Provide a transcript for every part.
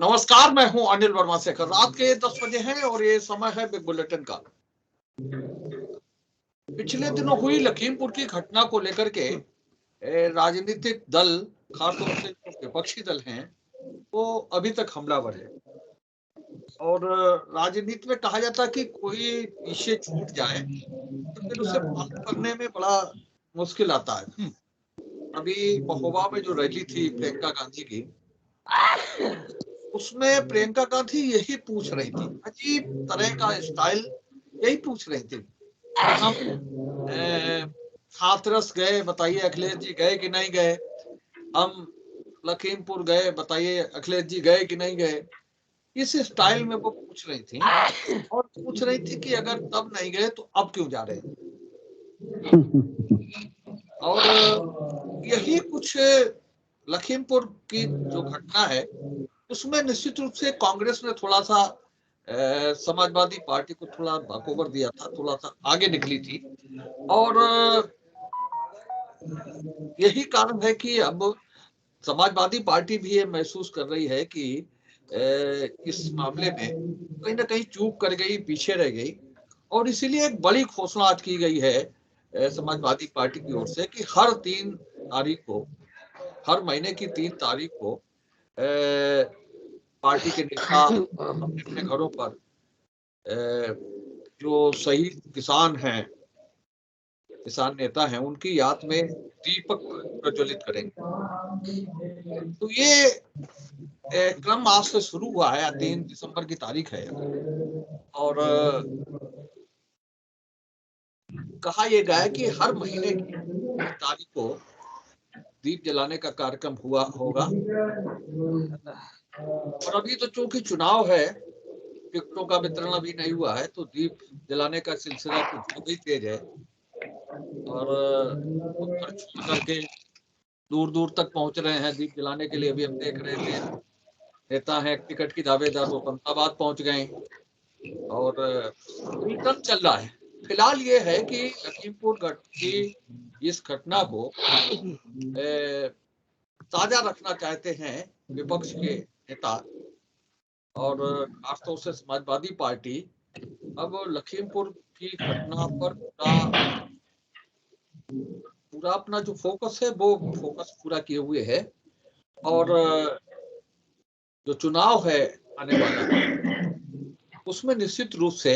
नमस्कार, मैं हूं अनिल वर्मा शेखर। रात के 10 बजे हैं और ये समय है बिग बुलेटिन का। पिछले दिनों हुई लखीमपुर की घटना को लेकर के राजनीतिक दल, खासतौर से जो विपक्षी दल हैं, वो अभी तक हमलावर है। और राजनीति में कहा जाता है कि कोई पीछे छूट जाए तो फिर उसे फॉलो करने में बड़ा मुश्किल आता है। अभी महोबा में जो रैली थी प्रियंका गांधी की, उसमें प्रियंका गांधी यही पूछ रही थी, अजीब तरह का स्टाइल, यही पूछ रही थी कि हम हाथरस गए, बताइए अखिलेश जी गए कि नहीं गए। हम लखीमपुर गए, बताइए अखिलेश जी गए कि नहीं गए। इस स्टाइल में वो पूछ रही थी और पूछ रही थी कि अगर तब नहीं गए तो अब क्यों जा रहे हैं। और यही कुछ लखीमपुर की जो घटना है उसमें निश्चित रूप से कांग्रेस ने थोड़ा सा समाजवादी पार्टी को थोड़ा वॉकओवर दिया था, थोड़ा सा आगे निकली थी। और यही कारण है कि अब समाजवादी पार्टी भी ये महसूस कर रही है कि इस मामले में कहीं ना कहीं चूक कर गई, पीछे रह गई। और इसीलिए एक बड़ी घोषणा आज की गई है समाजवादी पार्टी की ओर से कि हर 3 तारीख को, हर महीने की 3 तारीख को पार्टी के नेता अपने अपने घरों पर जो शहीद किसान हैं, किसान नेता हैं, उनकी याद में दीपक प्रज्वलित करेंगे। तो ये क्रम आज से शुरू हुआ है, 3 दिसंबर की तारीख है। और कहा यह गया है कि हर महीने की तारीख को दीप जलाने का कार्यक्रम हुआ होगा। और अभी तो चूंकि चुनाव है, टिकटों का वितरण अभी नहीं हुआ है, तो दीप जलाने का सिलसिला कुछ ज्यादा ही तेज है। और उत्तर छोड़ करके दूर दूर तक पहुंच रहे हैं दीप जलाने के लिए। अभी हम देख रहे थे नेता हैं टिकट की दावेदार, वो फंताबाद पहुंच गए। और क्रम चल रहा है। फिलहाल ये है कि लखीमपुर की इस घटना को ताजा रखना चाहते हैं विपक्ष के नेता और खासतौर से समाजवादी पार्टी। अब लखीमपुर की घटना पर पूरा अपना जो फोकस है वो फोकस पूरा किए हुए है। और जो चुनाव है आने वाला, उसमें निश्चित रूप से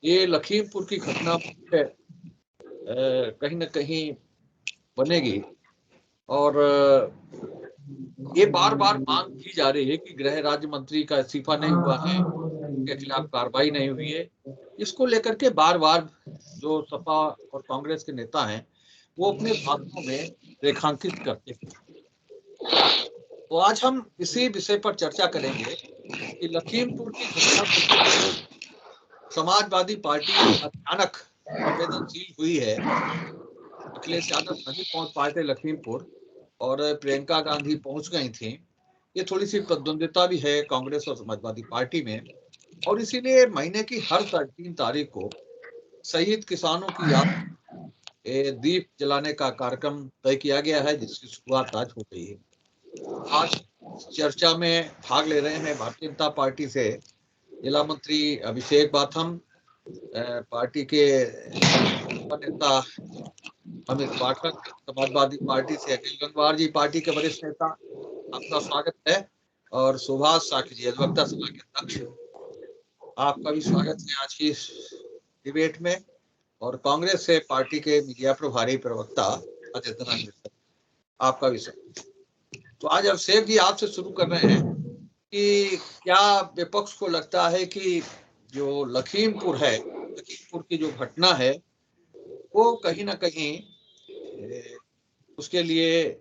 ये लखीमपुर की घटना कहीं ना कहीं बनेगी। और ये बार बार मांग की जा रही है कि गृह राज्य मंत्री का इस्तीफा नहीं हुआ है, उनके खिलाफ कार्रवाई नहीं हुई है। इसको लेकर के बार बार जो सपा और कांग्रेस के नेता हैं वो अपने भाषणों में रेखांकित करते हैं। तो आज हम इसी विषय पर चर्चा करेंगे कि लखीमपुर की घटना को समाजवादी पार्टी अचानक संवेदनशील हुई है। अखिलेश यादव नहीं पहुंच पाए थे लखीमपुर और प्रियंका गांधी पहुंच गई थी। ये थोड़ी सी प्रतिद्वंदिता भी है कांग्रेस और समाजवादी पार्टी में। और इसीलिए महीने की हर 3 तारीख को शहीद किसानों की याद दीप जलाने का कार्यक्रम तय किया गया है, जिसकी शुरुआत आज हो गई है। आज चर्चा में भाग ले रहे हैं भारतीय जनता पार्टी से जिला मंत्री अभिषेक बाथम, पार्टी के नेता अमित पाठक, समाजवादी पार्टी से अखिल गंगवार जी, पार्टी के वरिष्ठ नेता, आपका स्वागत है। और सुभाष साखी जी, अधिवक्ता सभा के अध्यक्ष, आपका भी स्वागत है आज की डिबेट में। और कांग्रेस से पार्टी के मीडिया प्रभारी प्रवक्ता अजय मिश्रा, आपका भी स्वागत। तो आज अभिषेक जी आपसे शुरू कर रहे हैं कि क्या विपक्ष को लगता है कि जो लखीमपुर है, लखीमपुर की जो घटना है वो कहीं ना कहीं उसके लिए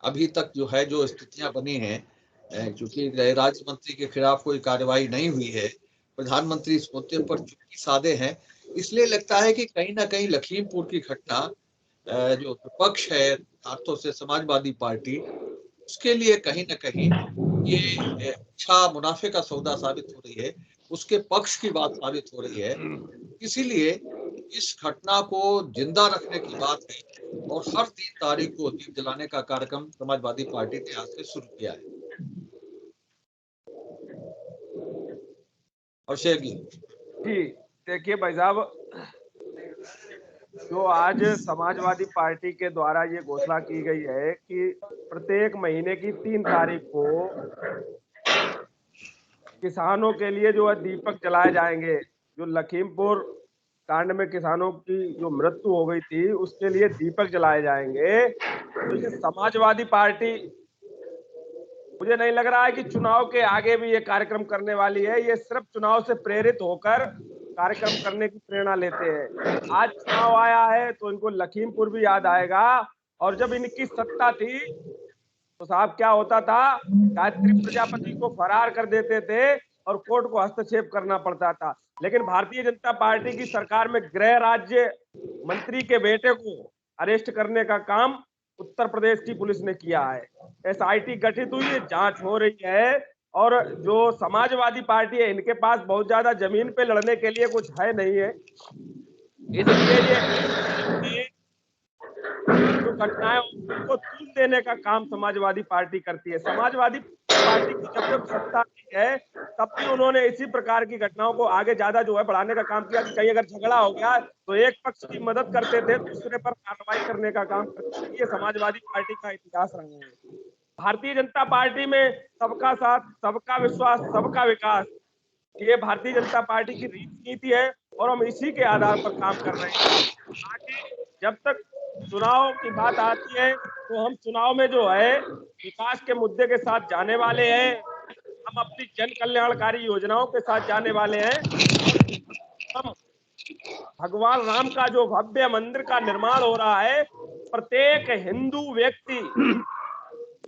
अभी तक जो है जो स्थितियां बनी हैं, क्योंकि गृह राज्य मंत्री के खिलाफ कोई कार्रवाई नहीं हुई है, प्रधानमंत्री इस मुद्दे पर चुप्पी साधे हैं, इसलिए लगता है कि कहीं ना कहीं लखीमपुर की घटना जो विपक्ष है, खासतौर से समाजवादी पार्टी, उसके लिए कहीं ना कहीं ये अच्छा मुनाफे का सौदा साबित हो रही है, उसके पक्ष की बात साबित हो रही है। इसीलिए इस घटना को जिंदा रखने की बात है और हर 3 तारीख को दीप जलाने का कार्यक्रम समाजवादी पार्टी ने आज से शुरू किया है। और शेख जी देखिए भाई साहब, जो आज समाजवादी पार्टी के द्वारा ये घोषणा की गई है कि प्रत्येक महीने की 3 तारीख को किसानों के लिए जो है दीपक जलाए जाएंगे। जो लखीमपुर कांड में किसानों की जो मृत्यु हो गई थी उसके लिए दीपक जलाए जाएंगे। तो ये समाजवादी पार्टी, मुझे नहीं लग रहा है कि चुनाव के आगे भी ये कार्यक्रम करने वाली है। ये सिर्फ चुनाव से प्रेरित होकर कार्यक्रम करने की प्रेरणा लेते हैं। आज चुनाव आया है तो इनको लखीमपुर भी याद आएगा। और जब इनकी सत्ता थी तो साहब क्या होता था, गायत्री प्रजापति को फरार कर देते थे और कोर्ट को हस्तक्षेप करना पड़ता था। लेकिन भारतीय जनता पार्टी की सरकार में गृह राज्य मंत्री के बेटे को अरेस्ट करने का काम उत्तर प्रदेश की पुलिस ने किया है। एसआईटी गठित हुई है, जांच हो रही है। और जो समाजवादी पार्टी है, इनके पास बहुत ज्यादा जमीन पे लड़ने के लिए कुछ है नहीं है, इसलिए ये जो घटनाएं उनको तूल देने का काम समाजवादी पार्टी करती है। समाजवादी पार्टी की जब जब सत्ता है तब भी उन्होंने इसी प्रकार की घटनाओं को आगे ज्यादा जो है बढ़ाने का काम किया कि कहीं अगर झगड़ा हो गया तो एक पक्ष की मदद करते थे, दूसरे पर कार्रवाई करने का काम करते थे। ये समाजवादी पार्टी का इतिहास रहा है। भारतीय जनता पार्टी में सबका साथ, सबका विश्वास, सबका विकास, ये भारतीय जनता पार्टी की नीति है और हम इसी के आधार पर काम कर रहे हैं। आगे जब तक चुनाव की बात आती है तो हम चुनाव में जो है विकास के मुद्दे के साथ जाने वाले हैं। हम अपनी जन कल्याणकारी योजनाओं के साथ जाने वाले हैं। हम भगवान राम का जो भव्य मंदिर का निर्माण हो रहा है, प्रत्येक हिंदू व्यक्ति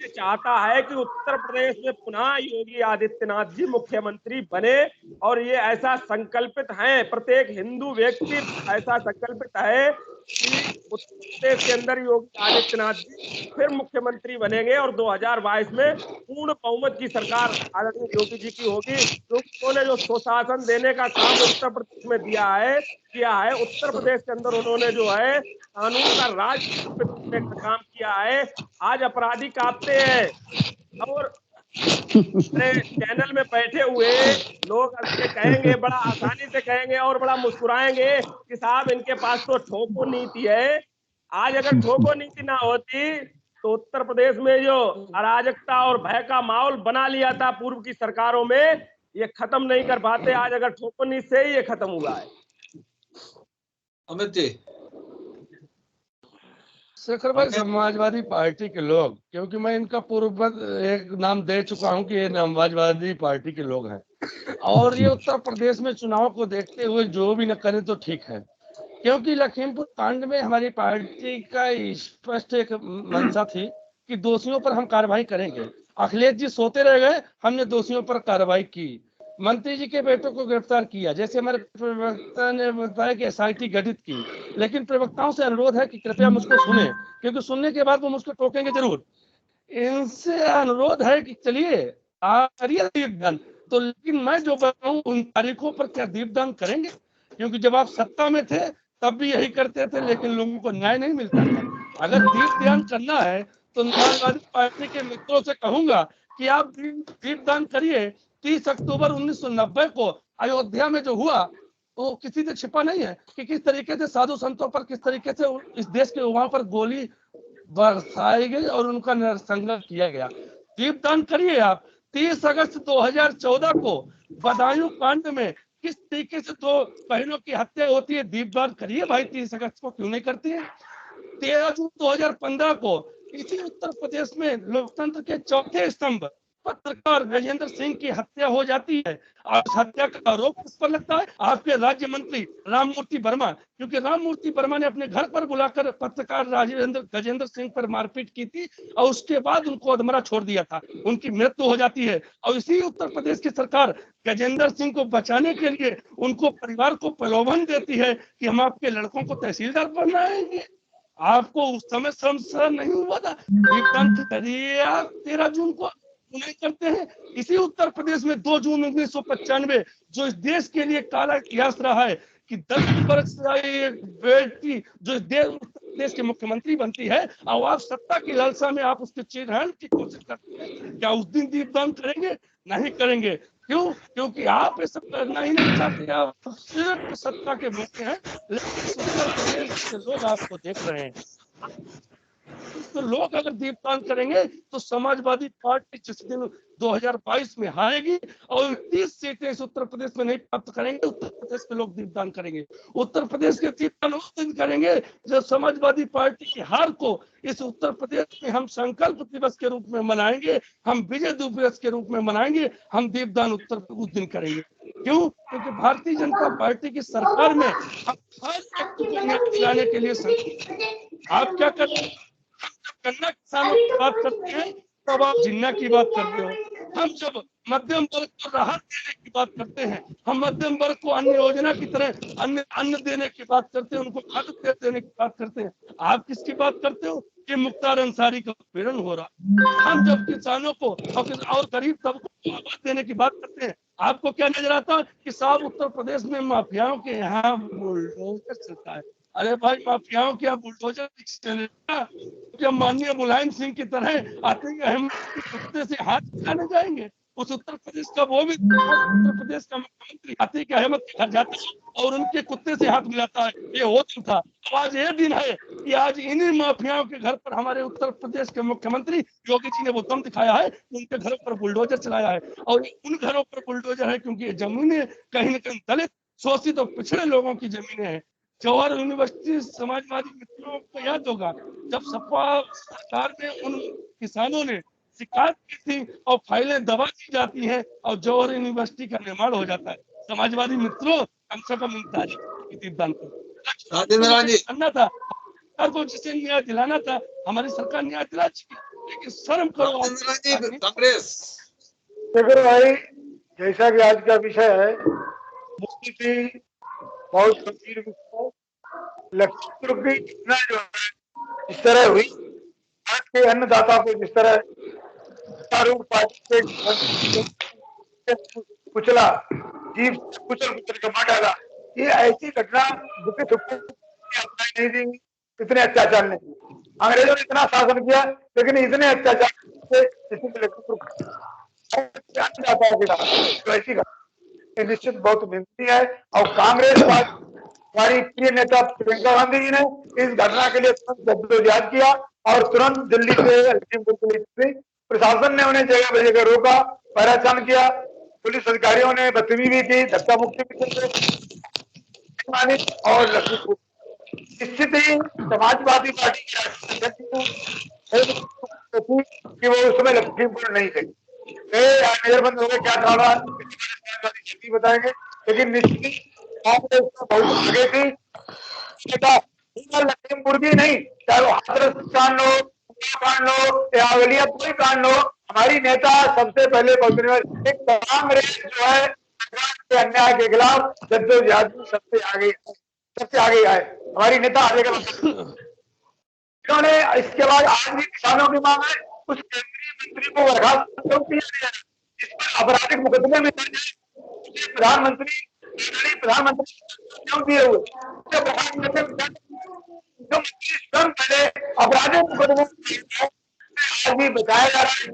चाहता है कि उत्तर प्रदेश में पुनः योगी आदित्यनाथ जी मुख्यमंत्री बने। और ये ऐसा संकल्पित है, प्रत्येक हिंदू व्यक्ति ऐसा संकल्पित है कि उत्तर प्रदेश के अंदर योगी आदित्यनाथ जी फिर मुख्यमंत्री बनेंगे और 2022 में पूर्ण बहुमत की सरकार आदरणीय योगी जी की होगी। क्योंकि उन्होंने जो सुशासन देने का काम उत्तर प्रदेश में किया है, उत्तर प्रदेश के अंदर उन्होंने जो है कानून का राज करने का काम किया है। आज अपराधी कांपते हैं और चैनल में बैठे हुए लोग कहेंगे, बड़ा आसानी से कहेंगे और बड़ा मुस्कुराएंगे कि साहब इनके पास तो ठोको नीति है। आज अगर ठोको नीति ना होती तो उत्तर प्रदेश में जो अराजकता और भय का माहौल बना लिया था पूर्व की सरकारों में, ये खत्म नहीं कर पाते। आज अगर ठोको नीति से ही ये खत्म हुआ है। अमित जी। शेखर भाई, समाजवादी पार्टी के लोग, क्योंकि मैं इनका पूर्व एक नाम दे चुका हूं कि ये समाजवादी पार्टी के लोग हैं और ये उत्तर प्रदेश में चुनाव को देखते हुए जो भी न करें तो ठीक है। क्योंकि लखीमपुर कांड में हमारी पार्टी का स्पष्ट एक मंशा थी कि दोषियों पर हम कार्रवाई करेंगे। अखिलेश जी सोते रह गए, हमने दोषियों पर कार्रवाई की, मंत्री जी के बेटों को गिरफ्तार किया, जैसे हमारे प्रवक्ता ने बताया कि एसआईटी गठित की। लेकिन प्रवक्ताओं से अनुरोध है कि कृपया मुझको सुने, क्योंकि सुनने के बाद वो मुझको टोकेंगे जरूर। इनसे अनुरोध है कि चलिए आप करिए दीपदान, तो लेकिन मैं जो बताऊं उन तारीखों पर क्या दीपदान करेंगे? क्योंकि जब आप सत्ता में थे तब भी यही करते थे, लेकिन लोगों को न्याय नहीं मिलता था। अगर दीपदान करना है तो समाजवादी पार्टी के मित्रों से कहूंगा कि आप दीपदान करिए। 30 अक्टूबर 1990 को अयोध्या में जो हुआ वो किसी से छिपा नहीं है कि किस तरीके से साधु संतों पर, किस तरीके से इस देश के युवाओं पर गोली बरसाई गई और उनका नरसंहार किया गया। दीपदान करिए आप। 30 अगस्त 2014 को बदायूं कांड में किस तरीके से 2 बहनों की हत्या होती है, दीपदान करिए भाई। 30 अगस्त को क्यों नहीं करते हैं? 13 जून 2015 को इसी उत्तर प्रदेश में लोकतंत्र के चौथे स्तंभ पत्रकार गजेंद्र सिंह की हत्या हो जाती है और इस हत्या का आरोप किस पर लगता है? आपके राज्य मंत्री राममूर्ति वर्मा, क्योंकि राममूर्ति वर्मा ने अपने घर पर बुलाकर पत्रकार गजेंद्र सिंह पर मारपीट की थी और उसके बाद उनको अधमरा छोड़ दिया था। उनकी मृत्यु हो जाती है और इसी उत्तर प्रदेश की सरकार गजेंद्र सिंह को बचाने के लिए उनको परिवार को प्रलोभन देती है कि हम आपके लड़कों को तहसीलदार बनाएंगे। आपको उस समय शर्म नहीं हुआ था? दीपदान करिए आप। 13 जून को नहीं करते हैं। इसी उत्तर प्रदेश में 2 जून 1995 जो इस देश के लिए काला इतिहास रहा है कि 10 वर्ष से आई एक बेटी जो देश के मुख्यमंत्री बनती है और आप सत्ता की लालसा में आप उसके चिन्हन की कोशिश करते हैं, क्या उस दिन दीपदान करेंगे? नहीं करेंगे। क्यों? क्योंकि आप ये सब करना ही नहीं चाहते, आप सिर्फ सत्ता के भूखे हैं। लेकिन उत्तर प्रदेश के लोग आपको देख रहे हैं, तो लोग अगर दीपदान करेंगे तो समाजवादी पार्टी जिस दिन 2022 में हारेगी और 30 सीटें इस उत्तर प्रदेश में नहीं प्राप्त करेंगे, उत्तर प्रदेश के लोग दीपदान करेंगे। उत्तर प्रदेश के दीपदान उस दिन करेंगे जब समाजवादी पार्टी की हार को इस उत्तर प्रदेश में हम संकल्प दिवस के रूप में मनाएंगे, हम विजय दिवस के रूप में मनाएंगे, हम दीपदान उत्तर उस दिन करेंगे। क्यों? क्योंकि भारतीय जनता पार्टी की सरकार में हम हर व्यक्ति को न्याय दिलाने के लिए आप क्या करते हैं? गन्ना किसानों की बात करते हैं तब आप जिन्ना की बात करते हो। हम जब मध्यम वर्ग को राहत देने की बात करते हैं, हम मध्यम वर्ग को अन्य योजना की तरह अन्न देने की बात करते हैं, उनको खाद्य देने की बात करते हैं। आप किसकी बात करते हो? कि मुख्तार अंसारी का उत्पीड़न हो रहा। हम जब किसानों को और गरीब तबकों को आवाज देने की बात करते हैं, आपको क्या नजर आता कि साहब उत्तर प्रदेश में माफियाओं के यहाँ बुलडोजर चलता है। अरे भाई, माफियाओं के यहाँ बुलडोजर चलेगा जब माननीय मुलायम सिंह की तरह आतिक अहमद के कुत्ते से हाथ मिलाने जाएंगे? उस उत्तर प्रदेश का वो भी उत्तर प्रदेश का मुख्यमंत्री आतिक अहमद के घर जाता है और उनके कुत्ते से हाथ मिलाता है। ये हो था। तो आज ये दिन है कि आज इन्हीं माफियाओं के घर पर हमारे उत्तर प्रदेश के मुख्यमंत्री योगी जी ने वो दम दिखाया है, उनके घरों पर बुलडोजर चलाया है। और उन घरों पर बुलडोजर है क्योंकि ये जमीनें कहीं न कहीं दलित, शोषित और पिछड़े लोगों की जमीनें हैं। जवाहर यूनिवर्सिटी समाजवादी मित्रों को याद होगा, जब सपा सरकार में उन किसानों ने शिकायत की थी और फाइलें दबा दी जाती हैं और जवाहर यूनिवर्सिटी का निर्माण हो जाता है। समाजवादी मित्रों, कम से कम दीपदान करना था, सरकार को जिसे न्याय दिलाना था, हमारी सरकार न्याय दिला चुकी, लेकिन शर्म करो कांग्रेस। देखो भाई, जैसा कि आज का विषय है बहुत गंभीर विषय, लखीमपुर की घटना जो है इस तरह हुई, आज के अन्नदाता को जिस तरह पार्टी के कुचला, जीव कुचल के मार डाला, ये ऐसी घटना दुखित नहीं दी, इतने अत्याचार नहीं। अंग्रेजों ने इतना शासन किया लेकिन इतने अत्याचार ऐसी निश्चित बहुत निंदनीय है। और कांग्रेस हमारी प्रिय नेता प्रियंका गांधी जी ने इस घटना के लिए जद्दोजहद किया और तुरंत दिल्ली से लखीमपुर पुलिस प्रशासन ने उन्हें जगह जगह रोका, पहचान किया, पुलिस अधिकारियों ने बदतमीजी की, धक्का मुक्की और लखीमपुर निश्चित ही समाजवादी पार्टी कि वो उस समय लखीमपुर नहीं थे, नजरबंद हो गए, क्या था बताएंगे। लेकिन निश्चित बहुत आगे थी, लखीमपुर की नहीं, चाहे वो हाथरस कांड हो, कांड हो या अवलिया कोई कांड हो, हमारी नेता सबसे पहले कांग्रेस जो है अन्याय के खिलाफ जद्दोजहद में सबसे आगे आए। हमारी नेता आगे इन्होंने इसके बाद आज भी किसानों की मांग है, उस केंद्रीय मंत्री को बर्खास्त क्यों किया गया, इस पर आपराधिक मुकदमे में प्रधानमंत्री क्यों दिए हुए, स्वयं पहले आपराधिक मुकदमों आज भी बताया जा रहा है।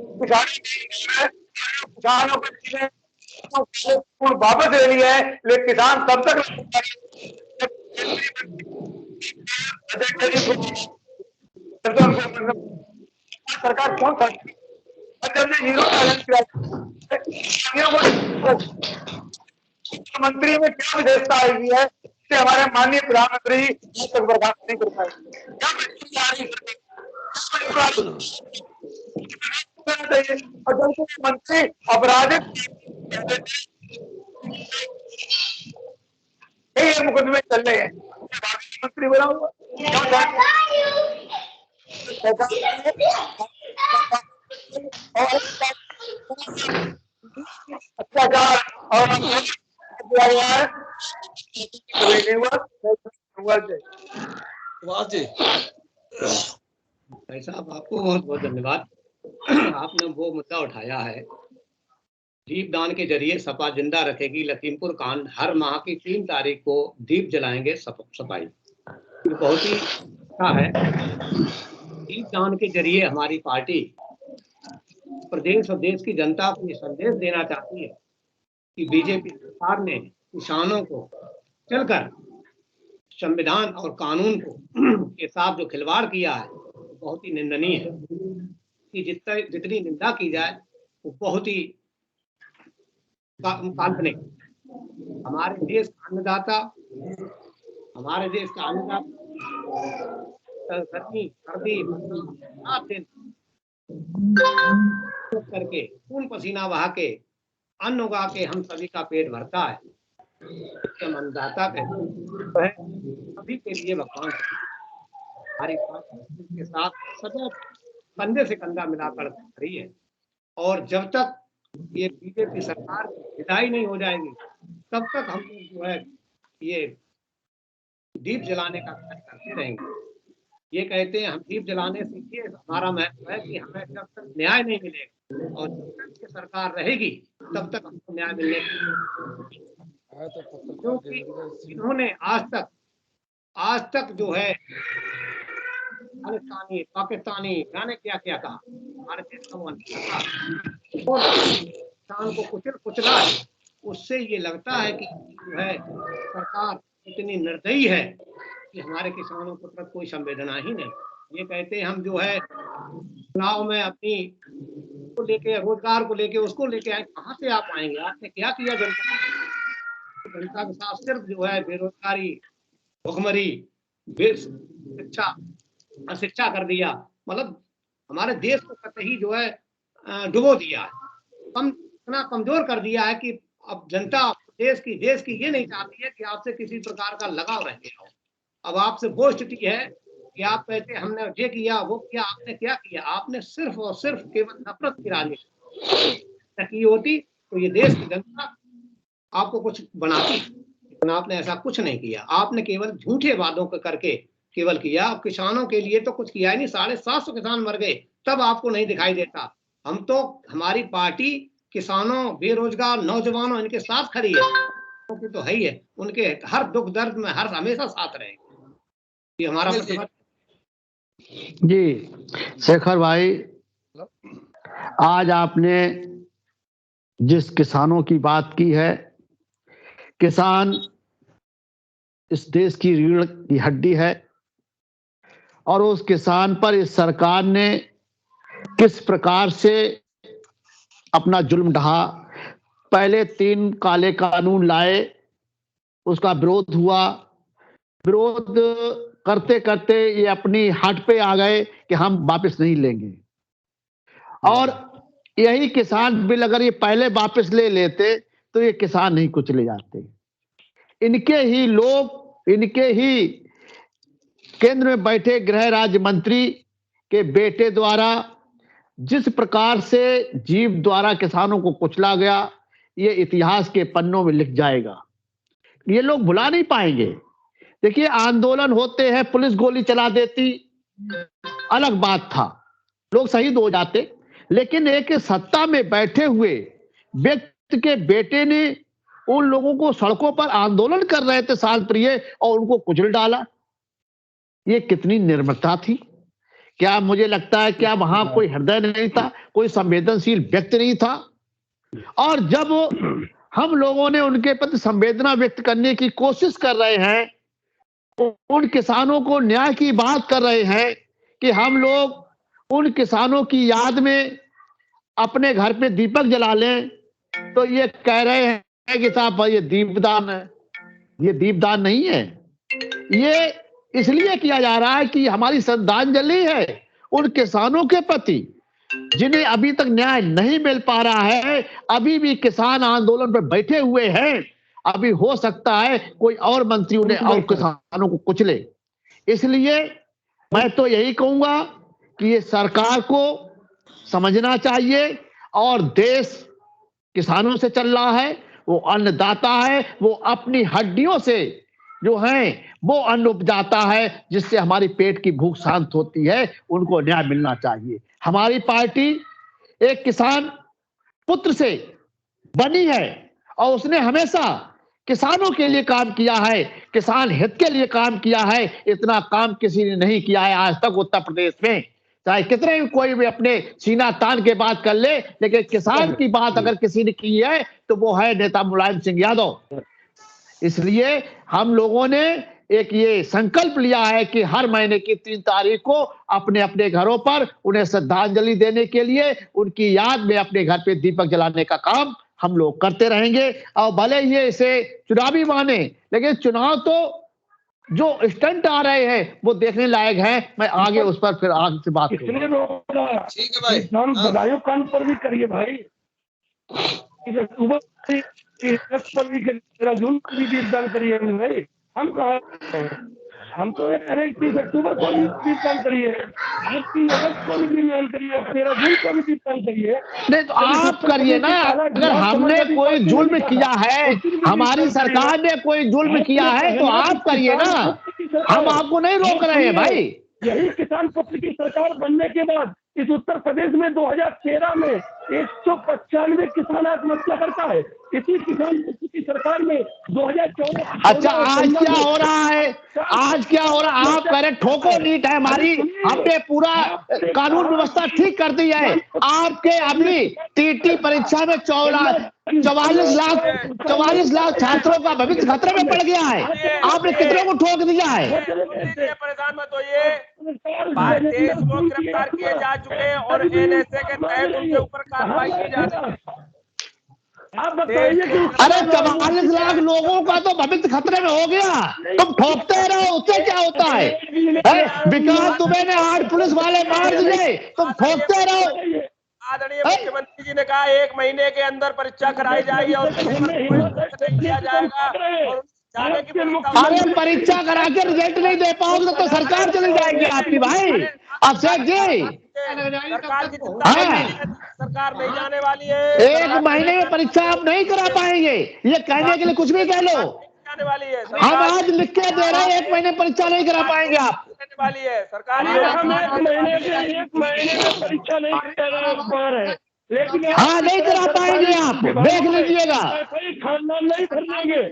किसानों को वापस ले लिया है, लेकिन किसान तब तक सरकार कौन सा मंत्री में क्या विशेषता आएगी है कि हमारे माननीय प्रधानमंत्री तक बर्दाश्त नहीं कर पाए। और जब मंत्री आपराधिक मुकदमे चल रहे हैं, मंत्री बना हुआ अत्याचार और दिया गया है। भाई साहब, आपको बहुत बहुत धन्यवाद। आपने वो मुद्दा उठाया है दीपदान के जरिए सपा जिंदा रखेगी लखीमपुर कांड। हर माह की 3 तारीख को दीप जलाएंगे सपाई। ये बहुत ही अच्छा है। दीपदान के जरिए हमारी पार्टी प्रदेश और देश की जनता को ये संदेश देना चाहती है कि बीजेपी सरकार ने किसानों को चलकर संविधान और कानून को के साथ जो खिलवाड़ किया है वो बहुत ही निंदनीय है। कि जितनी निंदा की जाए वो बहुत ही काल्पनिक। हमारे देश का अन्नदाता गर्मी सर्दी रात दिन करके खून पसीना बहा के अन्न उगा के हम सभी का पेट भरता है। अन्नदाता कहते सभी के लिए भगवान हमारी के साथ सदैव कंधे से कंधा मिलाकर खड़ी है। और जब तक ये बीजेपी सरकार विदाई नहीं हो जाएगी तब तक हम जो है ये दीप जलाने का कार्य करते रहेंगे। ये कहते हैं हम दीप जलाने सीखिए, हमारा महत्व है कि हमें जब तक न्याय नहीं मिलेगा और जब तक ये सरकार रहेगी तब तक हमको न्याय मिलने क्योंकि इन्होंने आज तक जो है खालिस्तानी पाकिस्तानी जाने क्या क्या कहा। हमारे देश का किसान को कुचला है। उससे ये लगता है कि जो है सरकार इतनी निर्दयी है कि हमारे किसानों के प्रति कोई संवेदना ही नहीं। ये कहते हैं हम जो है चुनाव में अपनी को लेके रोजगार को लेके उसको लेके आए। कहाँ से आप आएंगे? आपने क्या किया जनता के साथ? सिर्फ जो है बेरोजगारी, भुखमरी, शिक्षा कर दिया। मतलब हमारे देश को कतई जो है डुबो दिया है। इतना कमजोर कर दिया है कि अब जनता देश की ये नहीं चाहती है कि आपसे किसी प्रकार का लगाव रह गया हो। अब आपसे वो स्थिति है कि आप कहते हैं हमने ये किया वो किया। आपने क्या किया? आपने सिर्फ और सिर्फ केवल नफरत की राजनीति की होती तो ये देश की जनता आपको कुछ बनाती, लेकिन आपने ऐसा कुछ नहीं किया। आपने केवल झूठे वादों को करके केवल किया। किसानों के लिए तो कुछ किया ही नहीं। 750 किसान मर गए तब आपको नहीं दिखाई देता। हम तो हमारी पार्टी किसानों, बेरोजगार, नौजवानों इनके साथ खड़ी है तो है ही है। उनके हर दुख दर्द में हमेशा साथ रहेंगे। ये हमारा जी शेखर भाई, आज आपने जिस किसानों की बात की है, किसान इस देश की रीढ़ की हड्डी है और उस किसान पर इस सरकार ने किस प्रकार से अपना जुल्म ढहा। पहले 3 काले कानून लाए, उसका विरोध हुआ। विरोध करते करते ये अपनी हट पे आ गए कि हम वापस नहीं लेंगे। और यही किसान बिल अगर ये पहले वापस ले लेते तो ये किसान नहीं कुचले जाते। इनके ही लोग, इनके ही केंद्र में बैठे गृह राज्य मंत्री के बेटे द्वारा जिस प्रकार से जीव द्वारा किसानों को कुचला गया, ये इतिहास के पन्नों में लिख जाएगा। ये लोग भुला नहीं पाएंगे। देखिए, आंदोलन होते हैं, पुलिस गोली चला देती, अलग बात था, लोग शहीद हो जाते। लेकिन एक सत्ता में बैठे हुए व्यक्ति के बेटे ने उन लोगों को सड़कों पर आंदोलन कर रहे थे शांतिप्रिय और उनको कुचल डाला। ये कितनी निर्ममता थी। क्या मुझे लगता है क्या वहां कोई हृदय नहीं था, कोई संवेदनशील व्यक्ति नहीं था? और जब हम लोगों ने उनके प्रति संवेदना व्यक्त करने की कोशिश कर रहे हैं, उन किसानों को न्याय की बात कर रहे हैं कि हम लोग उन किसानों की याद में अपने घर पे दीपक जला लें, तो ये कह रहे हैं कि साहब ये दीपदान है। ये दीपदान नहीं है। ये इसलिए किया जा रहा है कि हमारी श्रद्धांजलि है उन किसानों के प्रति जिन्हें अभी तक न्याय नहीं मिल पा रहा है। अभी भी किसान आंदोलन पर बैठे हुए हैं। अभी हो सकता है कोई और मंत्री उन्हें और किसानों को कुचले। इसलिए मैं तो यही कहूंगा कि ये सरकार को समझना चाहिए और देश किसानों से चल रहा है। वो अन्नदाता है, वो अपनी हड्डियों से जो है वो अन्न उपजाता है जिससे हमारी पेट की भूख शांत होती है। उनको न्याय मिलना चाहिए। हमारी पार्टी एक किसान पुत्र से बनी है और उसने हमेशा किसानों के लिए काम किया है, किसान हित के लिए काम किया है। इतना काम किसी ने नहीं किया है आज तक उत्तर प्रदेश में, चाहे कितने भी कोई भी अपने सीना तान के बात कर ले, लेकिन किसान की बात अगर किसी ने की है तो वो है नेता मुलायम सिंह यादव। इसलिए हम लोगों ने एक ये संकल्प लिया है कि हर महीने की 3 तारीख को अपने अपने घरों पर उन्हें श्रद्धांजलि देने के लिए उनकी याद में अपने घर पे दीपक जलाने का काम हम लोग करते रहेंगे। और भले ये इसे चुनावी माने, लेकिन चुनाव तो जो स्टंट आ रहे हैं वो देखने लायक है। मैं आगे उस पर फिर आगे से बात करूंगा। कितने लोग ठीक है भाई, बधाइयों कांड पर भी करिए भाई, पर भी करिए, जून को भी दीपदान करिए भाई। हम कहा हम तो कह रहे हैं 30 अक्टूबर को भी दीपदान करिए, 3 अगस्त को भी दीपदान करिए, 13 जून को भी दीपदान करिए। नहीं तो आप करिए ना। अगर हमने कोई जुल्म किया है, हमारी सरकार ने कोई जुल्म किया है तो आप करिए ना, हम आपको नहीं रोक रहे हैं भाई। यही किसान पक्ष की सरकार बनने के बाद इस उत्तर प्रदेश में 2013 में 195 किसान आत्महत्या करता है। इसी किसान पक्ष की सरकार में 2014। अच्छा, आज क्या हो रहा है? आज क्या हो रहा है? आप कह रहे ठोको नीट है हमारी, हमने पूरा कानून व्यवस्था ठीक कर दी है। आपके अभी टीटी परीक्षा में 44 लाख छात्रों का भविष्य खतरे में पड़ गया है। आपने कितनों को ठोक दिया है? परेशान मत होइए, देश को गिरफ्तार किए जा चुके हैं और एनएसए के तहत उनके ऊपर कार्रवाई की जा रही है। आप बताइए कि अरे 44 लाख लोगों का तो भविष्य खतरे में हो गया, तुम ठोकते रहो, उससे क्या होता है? विकास दुबे ने 8 पुलिस वाले मार दिए, तुम ठोकते रहो। आदरणीय मुख्यमंत्री जी ने कहा 1 महीने के अंदर परीक्षा कराई जाएगी और किया जाएगा और जाने की। अरे परीक्षा करा के रिजल्ट नहीं दे पाओगे तो सरकार चली जाएगी आपकी भाई। अभिषेक जी, सरकार की चिंता सरकार नहीं जाने वाली है। 1 महीने में परीक्षा आप नहीं करा पाएंगे, ये कहने के लिए कुछ भी कह लो। जाने वाली है, हम आज लिख के दे रहे हैं 1 महीने परीक्षा नहीं करा पाएंगे आप। वाली है सरकार। हम 1 महीने में परीक्षा नहीं करा पा रहे, लेकिन हाँ नहीं करा पाएंगे आप, देख लीजिएगा। खानदान नहीं भर लेंगे,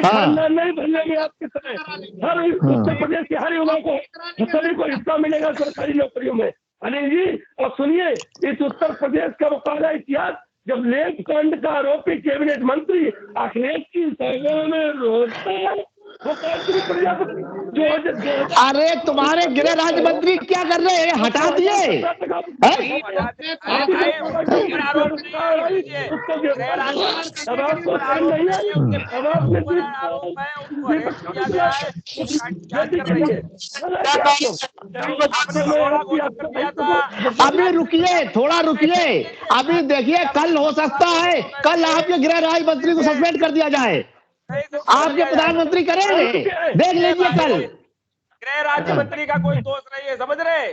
खानदान नहीं भर लेंगे आपके तरह। हर उत्तर प्रदेश के हर युवा को, सभी को हिस्सा मिलेगा सरकारी नौकरियों में। अनिल जी, और सुनिए, इस उत्तर प्रदेश का वकाला इतिहास, जब लेप कांड का आरोपी कैबिनेट मंत्री अखिलेश की सभा में रोता है, अरे तुम्हारे गृह राज्य मंत्री क्या कर रहे हैं? हटा दिए। अभी रुकिए, थोड़ा रुकिए, अभी देखिए कल हो सकता है, कल आपके गृह राज्य मंत्री को सस्पेंड कर दिया जाए। आपके प्रधानमंत्री करेंगे, देख लीजिए कल। गृह राज्य मंत्री का कोई दोष नहीं है, समझ रहे?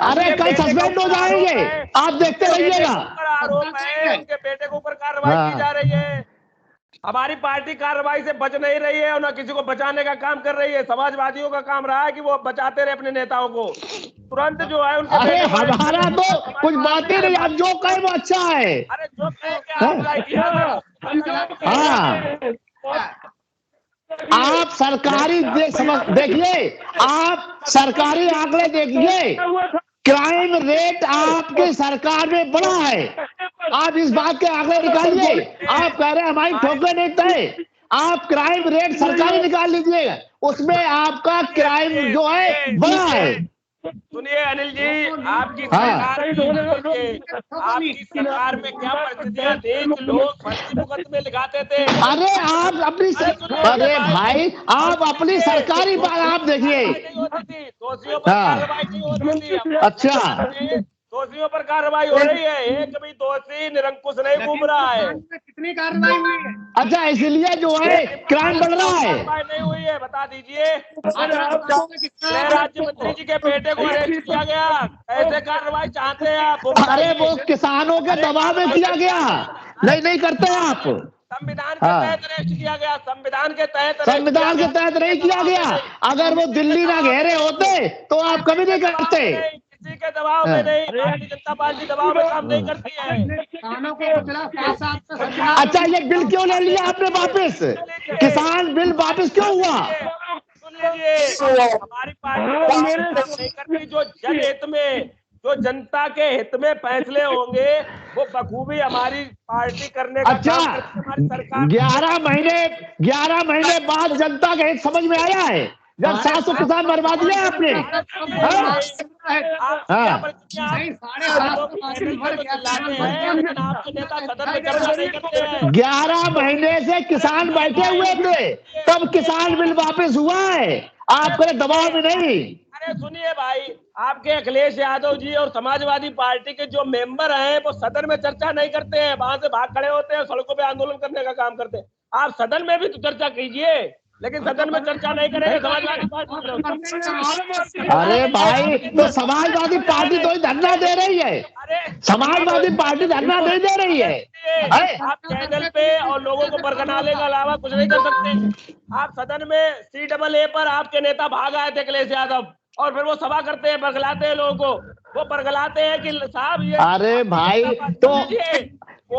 अरे कल सस्पेंड हो जाएंगे, आप देखते रहिएगा। आरोप है, उनके बेटे के ऊपर कार्रवाई की जा रही है। हमारी पार्टी कार्रवाई से बच नहीं रही है और न किसी को बचाने का काम कर रही है। समाजवादियों का काम रहा है कि वो बचाते रहे अपने नेताओं को, तुरंत जो है उनके। अरे हमारा तो कुछ बात ही नहीं, आप जो कहे वो अच्छा है। अरे जो कहे हाँ, आप सरकारी देखिए, आप सरकारी आंकड़े देखिए, क्राइम रेट आपके सरकार में बढ़ा है। आप इस बात के आंकड़े निकालिए। आप कह रहे हैं हमारी ठोकर नहीं तय, आप क्राइम रेट सरकारी निकाल लीजिए, उसमें आपका क्राइम जो है बढ़ा है। सुनिए अनिल जी, आपकी सरकार में क्या परिस्थितियां थी? लोग फर्जी मुकदमे लिखाते थे। अरे आप अपनी अरे भाई, आप अपनी सरकारी बात आप देखिए। दोषियों पर कार्रवाई नहीं होती थी। अच्छा, दोषियों पर कार्रवाई हो रही है, एक भी दोषी निरंकुश नहीं घूम रहा है। कितनी कार्रवाई हुई है? अच्छा, इसलिए जो है क्राइम बढ़ रहा है। कार्रवाई नहीं हुई है, बता दीजिए। गृह राज्य मंत्री जी के बेटे को अरेस्ट किया गया, ऐसे कार्रवाई चाहते हैं आप? अरे वो किसानों के दबाव में किया गया, नहीं करते आप। संविधान के तहत अरेस्ट किया गया, संविधान के तहत नहीं किया गया। अगर वो दिल्ली ना घेरे होते तो आप कभी नहीं करते। किसी के दबाव में नहीं, भारतीय जनता पार्टी दबाव में काम नहीं करती है। किसानों को कुचला, पैसा अच्छा, ये बिल क्यों ले लिया आपने वापस? किसान बिल वापस क्यों हुआ? सुन लीजिए, हमारी पार्टी नहीं करती। जो जनहित में, जो जनता के हित में फैसले होंगे वो बखूबी हमारी पार्टी करने का अच्छा, काम करती है। हमारी सरकार 11 महीने बाद जनता का हित समझ में आया है जब 700 किसान मरवा दिया आपने। आपके नेता सदन में चर्चा नहीं करते हैं। 11 महीने से किसान बैठे हुए थे, तब किसान बिल वापस हुआ है, आपके दबाव में नहीं। अरे सुनिए भाई, आपके अखिलेश यादव जी और समाजवादी पार्टी के जो मेंबर हैं वो सदन में चर्चा नहीं करते हैं, वहां से भाग खड़े होते हैं, सड़कों पे आंदोलन करने का काम करते हैं। आप सदन में भी तो चर्चा कीजिए, लेकिन सदन में चर्चा नहीं करेंगे समाजवादी पार्टी। अरे भाई, तो समाजवादी पार्टी तो ही धरना दे रही है, समाजवादी पार्टी धरना नहीं दे रही है। आप चैनल पे और लोगों को बरगलाने के अलावा कुछ नहीं कर सकते। आप सदन में CAA पर आपके नेता भाग आए थे अखिलेश यादव, और फिर वो सभा करते हैं, बरगलाते हैं लोगों को, वो बरगलाते हैं कि साहब ये। अरे भाई, तो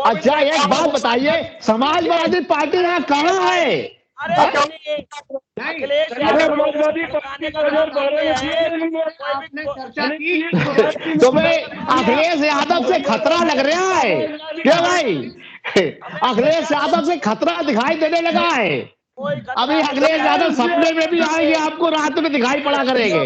अच्छा एक बात बताइए, समाजवादी पार्टी यहाँ कहाँ है? अरे अखिलेश यादव तुम्हें अखिलेश यादव से खतरा लग रहा है क्या भाई? अखिलेश यादव से खतरा दिखाई देने लगा है। अभी अखिलेश यादव सपने में भी आएंगे, आपको रात में दिखाई पड़ा करेंगे।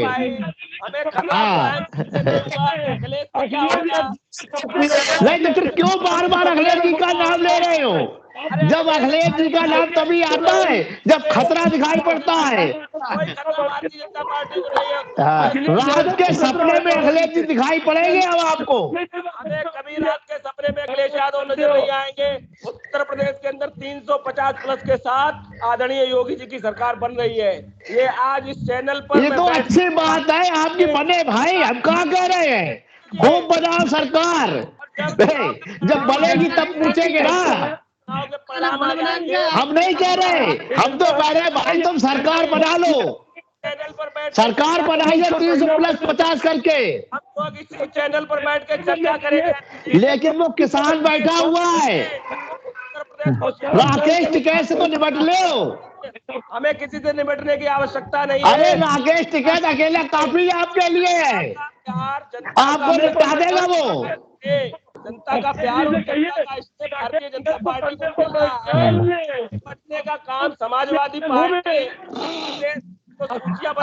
नहीं तो फिर क्यों बार बार अखिलेश जी का नाम ले रहे हो? जब अखिलेश जी का नाम तभी आता है जब खतरा दिखाई पड़ता है। रात के सपने में अखिलेश जी दिखाई पड़ेंगे अब आपको। हमें कभी रात के सपने में अखिलेश यादव नजर नहीं आएंगे। उत्तर प्रदेश के अंदर 350+ के साथ आदरणीय योगी जी की सरकार बन रही है। ये आज इस चैनल पर ये तो अच्छी बात है आपकी बने भाई, हम कहाँ कह रहे हैं खूब बनाओ सरकार। जब बनेगी तब पूछेंगे ना, हम नहीं कह रहे, हम तो कह रहे भाई तुम सरकार बना लो, सरकार बनाइए 300+50 करके। हम लोग इसी चैनल पर बैठ के चर्चा करेंगे। लेकिन वो किसान बैठा हुआ है, राकेश टिकैत से तो निपट लो। हमें किसी से निपटने की आवश्यकता नहीं है। अरे राकेश टिकैत अकेला काफी आपके लिए है, आपको निपटा देगा वो। जनता का प्यार और जनता का इष्ट भारतीय जनता पार्टी को मिल रहा है। निपटने का काम समाजवादी पार्टी।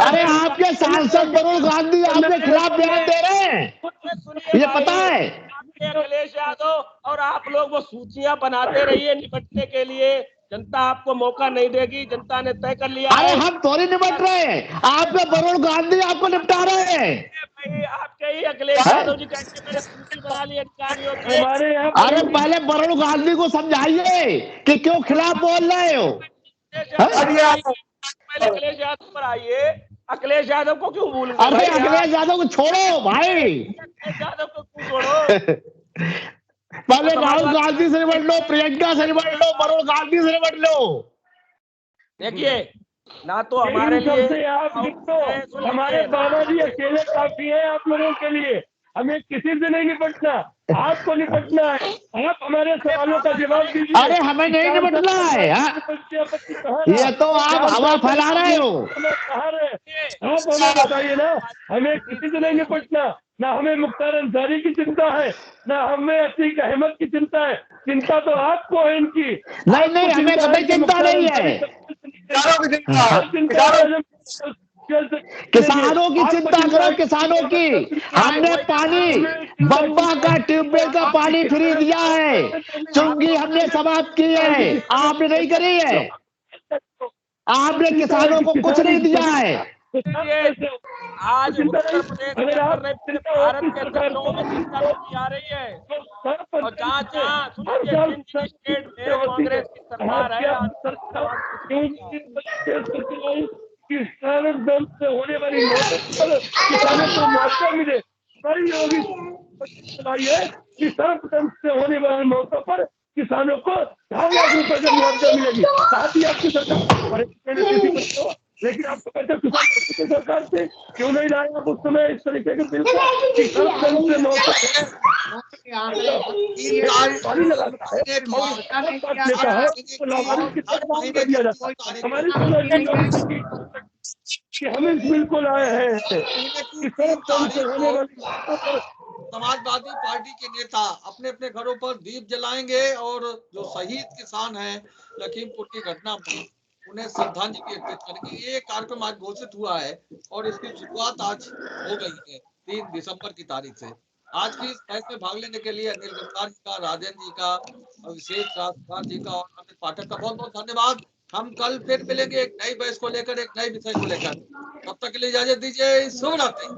अरे आपके सांसद वरुण गांधी आपके खिलाफ बयान दे रहे हैं, ये पता है? अखिलेश यादव और आप लोग वो सूचियां बनाते रहिए निपटने के लिए, जनता आपको मौका नहीं देगी, जनता ने तय कर लिया। अरे हम थोड़ी निपट रहे हैं, आपके वरुण गांधी आपको निपटा रहे हैं। आपके ही अखिलेश यादव जी कहते मैंने सूची बना ली अधिकारियों की। अरे पहले वरुण गांधी को समझाइए कि क्यों खिलाफ बोल रहे हो। पहले अखिलेश यादव पर आइए, अखिलेश यादव को क्यों भूल गए? अरे अखिलेश यादव को छोड़ो भाई, अखिलेश यादव को क्यों छोड़ो? पहले राहुल गांधी से निपट लो, प्रियंका से निपट लो, वरुण गांधी से निपट लो। देखिए ना तो हमारे लिए आप तो हमारे बालाजी अकेले काफी है आप लोगों के लिए, हमें किसी से नहीं निपटना, आपको निपटना है। आप हमारे सवालों का जवाब दीजिए। अरे हमें नहीं निपटना है, ये तो आप हवा फैला रहे हो। आप हमें बताइए ना, हमें किसी से नहीं निपटना, ना हमें मुख्तार अंसारी की चिंता है, ना हमें अतीक अहमद की चिंता है, चिंता तो आपको है इनकी। नहीं हमें कभी चिंता नहीं है, किसानों की चिंता करो, किसानों की। हमने पानी बम्बा का ट्यूबवेल का पानी फ्री दिया है, चुंगी हमने समाप्त की है, आपने नहीं करी है। आपने किसानों को कुछ नहीं दिया है। आज उत्तर प्रदेश भारत के अंदर लोगों में चिंता की आ रही है, और जहाँ सुनिए स्टेट में कांग्रेस की सरकार है, किसानों दल से होने वाली मौत किसानों को मुआवजा मिले, सारी योगी है। किसान दल से होने वाली मौतों पर किसानों को 2.5 लाख रुपए का मुआवजा मिलेगी। साथ ही आपकी सरकार लेकिन आप तो कहते किसान की सरकार से क्यों नहीं लाए आप उस समय इस तरीके के बिल कि सर्वधर्म से मौत है, पानी लगाता है और काट लेता है तो लावारिस की तरह काम कर दिया जाता है। हमारी समझ नहीं कि हम इस बिल को लाए हैं कि सर्वधर्म से होने वाली समाजवादी पार्टी के नेता अपने अपने घरों पर दीप जलाएंगे और जो शहीद किसान हैं लखीमपुर की घटना में उन्हें श्रद्धांजलि अर्पित करेंगे। ये कार्यक्रम आज घोषित हुआ है और इसकी शुरुआत आज हो गई है 3 दिसंबर की तारीख से। आज की इस बैच में भाग लेने के लिए अनिल गंगार जी का, राजेंद्र जी का, अभिषेक राजकुमार जी का और अमित पाठक का बहुत बहुत धन्यवाद। हम कल फिर मिलेंगे एक नई बैच को लेकर, एक नए विषय को लेकर। तब तक के लिए इजाजत दीजिए। शुभ रात्रि।